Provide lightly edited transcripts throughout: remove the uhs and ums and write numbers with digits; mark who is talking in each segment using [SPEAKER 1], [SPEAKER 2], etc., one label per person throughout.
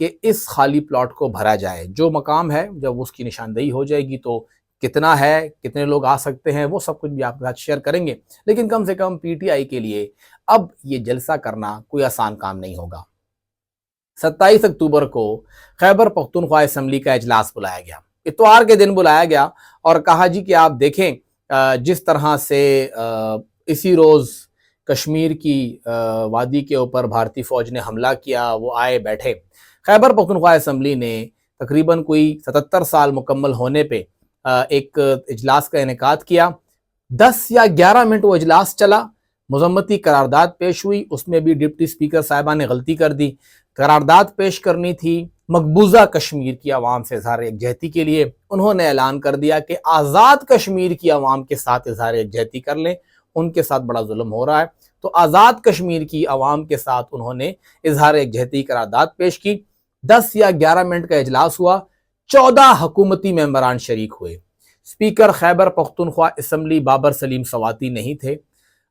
[SPEAKER 1] کہ اس خالی پلاٹ کو بھرا جائے. جو مقام ہے جب اس کی نشاندہی ہو جائے گی تو کتنا ہے، کتنے لوگ آ سکتے ہیں، وہ سب کچھ بھی آپ کے ساتھ شیئر کریں گے. لیکن کم سے کم پی ٹی آئی کے لیے اب یہ جلسہ کرنا کوئی آسان کام نہیں ہوگا. 27 اکتوبر کو خیبر پختونخوا اسمبلی کا اجلاس بلایا گیا. اتوار کے دن بلایا گیا اور کہا جی کہ آپ دیکھیں جس طرح سے اسی روز کشمیر کی وادی کے اوپر بھارتی فوج نے حملہ کیا، وہ آئے بیٹھے. خیبر پختونخوا اسمبلی نے تقریباً کوئی 77 سال مکمل ہونے پہ ایک اجلاس کا انعقاد کیا. 10 یا 11 منٹ وہ اجلاس چلا. مذمتی قرارداد پیش ہوئی، اس میں بھی ڈپٹی اسپیکر صاحبہ نے غلطی کر دی. قرارداد پیش کرنی تھی مقبوضہ کشمیر کی عوام سے اظہار یکجہتی کے لیے. انہوں نے اعلان کر دیا کہ آزاد کشمیر کی عوام کے ساتھ اظہار یکجہتی کر لیں، ان کے ساتھ بڑا ظلم ہو رہا ہے. تو آزاد کشمیر کی عوام کے ساتھ انہوں نے اظہار یکجہتی قرارداد پیش کی. 10 یا 11 منٹ کا اجلاس ہوا. 14 حکومتی ممبران شریک ہوئے. اسپیکر خیبر پختونخوا اسمبلی بابر سلیم سواتی نہیں تھے.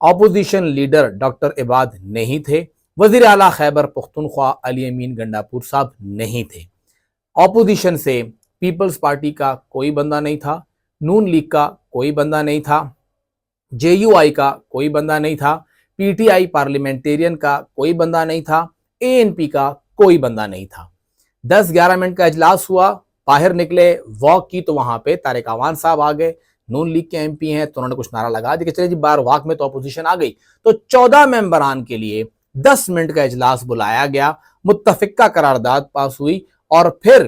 [SPEAKER 1] اپوزیشن لیڈر ڈاکٹر عباد نہیں تھے. وزیر اعلیٰ خیبر پختونخوا علی امین گنڈاپور صاحب نہیں تھے. اپوزیشن سے پیپلز پارٹی کا کوئی بندہ نہیں تھا، نون لیگ کا کوئی بندہ نہیں تھا، جے یو آئی کا کوئی بندہ نہیں تھا، پی ٹی آئی پارلیمنٹیرین کا کوئی بندہ نہیں تھا، اے این پی کا کوئی بندہ نہیں تھا. 10-11 منٹ کا اجلاس ہوا. باہر نکلے واک کی تو وہاں پہ طارق اعوان صاحب آ گئے، نون لیگ کے ایم پی ہیں تو انہوں نے کچھ نعرہ لگا دیا کہ چلے جی باہر واک میں تو اپوزیشن آ گئی. تو 14 ممبران کے لیے 10 منٹ کا اجلاس بلایا گیا. متفقہ قرارداد پاس ہوئی اور پھر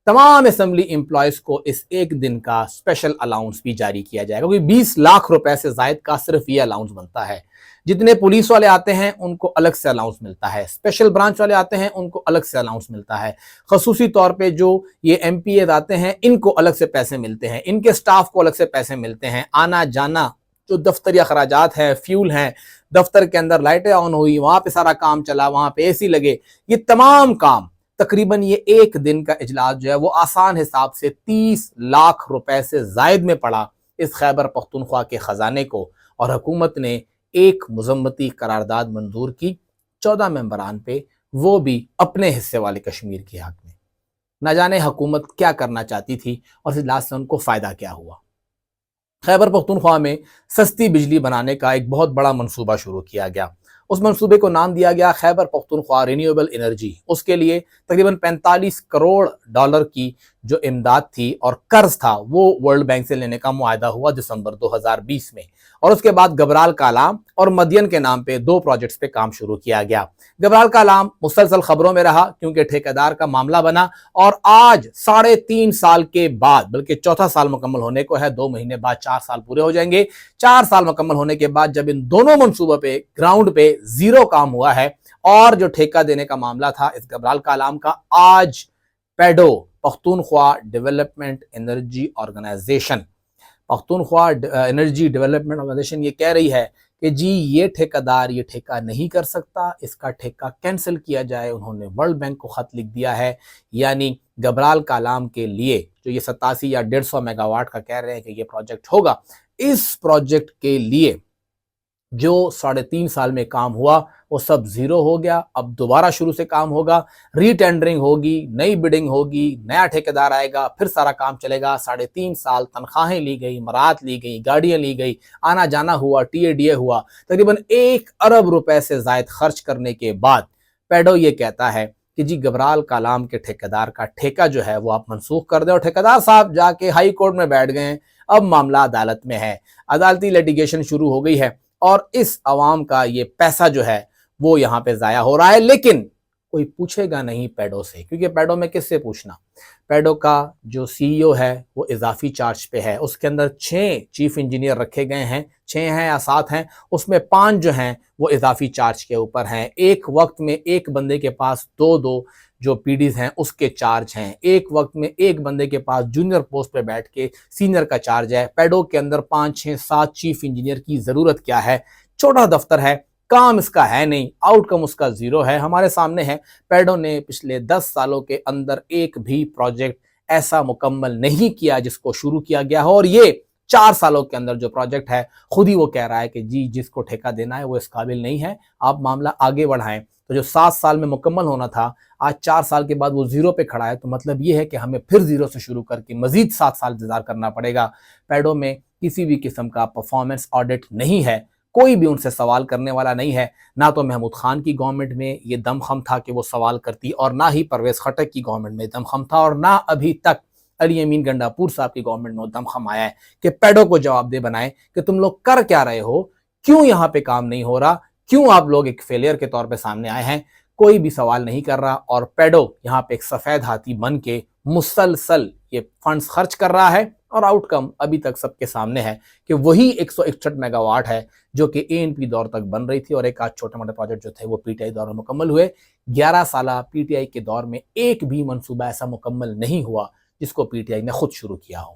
[SPEAKER 1] تمام اسمبلی امپلائیز کو اس ایک دن کا اسپیشل الاؤنس بھی جاری کیا جائے گا. کیونکہ 20 لاکھ روپے سے زائد کا صرف یہ الاؤنس بنتا ہے. جتنے پولیس والے آتے ہیں ان کو الگ سے الاؤنس ملتا ہے، اسپیشل برانچ والے آتے ہیں ان کو الگ سے الاؤنس ملتا ہے، خصوصی طور پہ جو یہ ایم پی ایز آتے ہیں ان کو الگ سے پیسے ملتے ہیں، ان کے سٹاف کو الگ سے پیسے ملتے ہیں. آنا جانا جو دفتری اخراجات ہیں، فیول ہیں، دفتر کے اندر لائٹیں آن ہوئی، وہاں پہ سارا کام چلا، وہاں پہ اے سی لگے، یہ تمام کام تقریباً یہ ایک دن کا اجلاس جو ہے وہ آسان حساب سے 30 لاکھ روپے سے زائد میں پڑا اس خیبر پختونخوا کے خزانے کو. اور حکومت نے ایک مذمتی قرارداد منظور کی 14 ممبران پہ، وہ بھی اپنے حصے والے کشمیر کے حق میں. نہ جانے حکومت کیا کرنا چاہتی تھی اور اس اجلاس سے ان کو فائدہ کیا ہوا. خیبر پختونخوا میں سستی بجلی بنانے کا ایک بہت بڑا منصوبہ شروع کیا گیا. اس منصوبے کو نام دیا گیا خیبر پختونخوا رینیویبل انرجی. اس کے لیے تقریباً 45 کروڑ ڈالر کی جو امداد تھی اور قرض تھا وہ ورلڈ بینک سے لینے کا معاہدہ ہوا دسمبر 2020 میں. اور اس کے بعد گبرال کالام اور مدین کے نام پہ 2 پروجیکٹس پہ کام شروع کیا گیا. گبرال کالام مسلسل خبروں میں رہا کیونکہ ٹھیکیدار کا معاملہ بنا، اور آج 3.5 سال کے بعد، بلکہ چوتھا سال مکمل ہونے کو ہے، 2 مہینے بعد 4 سال پورے ہو جائیں گے. 4 سال مکمل ہونے کے بعد جب ان دونوں منصوبوں پہ گراؤنڈ پہ زیرو کام ہوا ہے اور جو ٹھیکہ دینے کا معاملہ تھا اس گبرال کالام کا، آج PEDO Pakhtunkhwa development energy organisation, Pakhtunkhwa energy development organisation یہ کہہ رہی ہے کہ جی یہ ٹھیکیدار یہ ٹھیکہ نہیں کر سکتا، اس کا ٹھیکہ کینسل کیا جائے. انہوں نے ورلڈ بینک کو خط لکھ دیا ہے. یعنی گبرال کالام کے لیے جو یہ 87 یا 150 میگا واٹ کا کہہ رہے ہیں کہ یہ پروجیکٹ ہوگا، اس پروجیکٹ کے لیے جو 3.5 سال میں کام ہوا وہ سب زیرو ہو گیا. اب دوبارہ شروع سے کام ہوگا، ری ٹینڈرنگ ہوگی، نئی بڈنگ ہوگی، نیا ٹھیکیدار آئے گا، پھر سارا کام چلے گا. 3.5 سال تنخواہیں لی گئی، مراعات لی گئی، گاڑیاں لی گئی، آنا جانا ہوا، ٹی اے ڈی اے ہوا. تقریباً 1 ارب روپے سے زائد خرچ کرنے کے بعد پیڈو یہ کہتا ہے کہ جی گبرال کالام کے ٹھیکیدار کا ٹھیکہ جو ہے وہ آپ منسوخ کر دیں. اور ٹھیکیدار صاحب جا کے ہائی کورٹ میں بیٹھ گئے ہیں. اب معاملہ عدالت میں ہے، عدالتی لیٹیگیشن شروع ہو گئی ہے اور اس عوام کا یہ پیسہ جو ہے وہ یہاں پہ ضائع ہو رہا ہے. لیکن کوئی پوچھے گا نہیں پیڈو سے، کیونکہ پیڈو میں کس سے پوچھنا. پیڈو کا جو سی ای او ہے وہ اضافی چارج پہ ہے. اس کے اندر 6 چیف انجینئر رکھے گئے ہیں، 6 ہیں یا 7 ہیں، اس میں 5 جو ہیں وہ اضافی چارج کے اوپر ہیں. ایک وقت میں ایک بندے کے پاس 2 جو پی ڈیز ہیں اس کے چارج ہیں. ایک وقت میں ایک بندے کے پاس جونیئر پوسٹ پہ بیٹھ کے سینئر کا چارج ہے. پیڈو کے اندر 5 6 7 چیف انجینئر کی ضرورت کیا ہے؟ چھوٹا دفتر ہے، کام اس کا ہے نہیں، آؤٹ کم اس کا زیرو ہے. ہمارے سامنے ہے پیڈو نے پچھلے 10 سالوں کے اندر ایک بھی پروجیکٹ ایسا مکمل نہیں کیا جس کو شروع کیا گیا ہو. اور یہ 4 سالوں کے اندر جو پروجیکٹ ہے خود ہی وہ کہہ رہا ہے کہ جی جس کو ٹھیکہ دینا ہے وہ اس قابل نہیں ہے، آپ معاملہ آگے بڑھائیں. تو جو 7 سال میں مکمل ہونا تھا آج 4 سال کے بعد وہ 0 پہ کھڑا ہے، تو مطلب یہ ہے کہ ہمیں پھر 0 سے شروع کر کے مزید 7 سال انتظار کرنا پڑے گا۔ پیڈو میں کسی بھی قسم کا پرفارمنس آڈٹ نہیں ہے، کوئی بھی ان سے سوال کرنے والا نہیں ہے، نہ تو محمود خان کی گورنمنٹ میں یہ دم خم تھا کہ وہ سوال کرتی، اور نہ ہی پرویز خٹک کی گورنمنٹ میں دم خم تھا، اور نہ ابھی تک علی امین گنڈاپور صاحب کی گورنمنٹ میں دم خم آیا ہے کہ پیڈو کو جواب دہ بنائے کہ تم لوگ کر کیا رہے ہو، کیوں یہاں پہ کام نہیں ہو رہا، کیوں آپ لوگ ایک فیلئر کے طور پہ سامنے آئے ہیں۔ کوئی بھی سوال نہیں کر رہا، اور پیڈو یہاں پہ ایک سفید ہاتھی بن کے مسلسل یہ فنڈز خرچ کر رہا ہے، اور آؤٹ کم ابھی تک سب کے سامنے ہے کہ وہی 161 میگا واٹ ہے جو کہ ANP دور تک بن رہی تھی، اور ایک آدھ چھوٹے موٹے پروجیکٹ جو تھے وہ PTI دور میں مکمل ہوئے۔ 11 سالہ PTI کے دور میں ایک بھی منصوبہ ایسا مکمل نہیں ہوا جس کو PTI نے خود شروع کیا ہو۔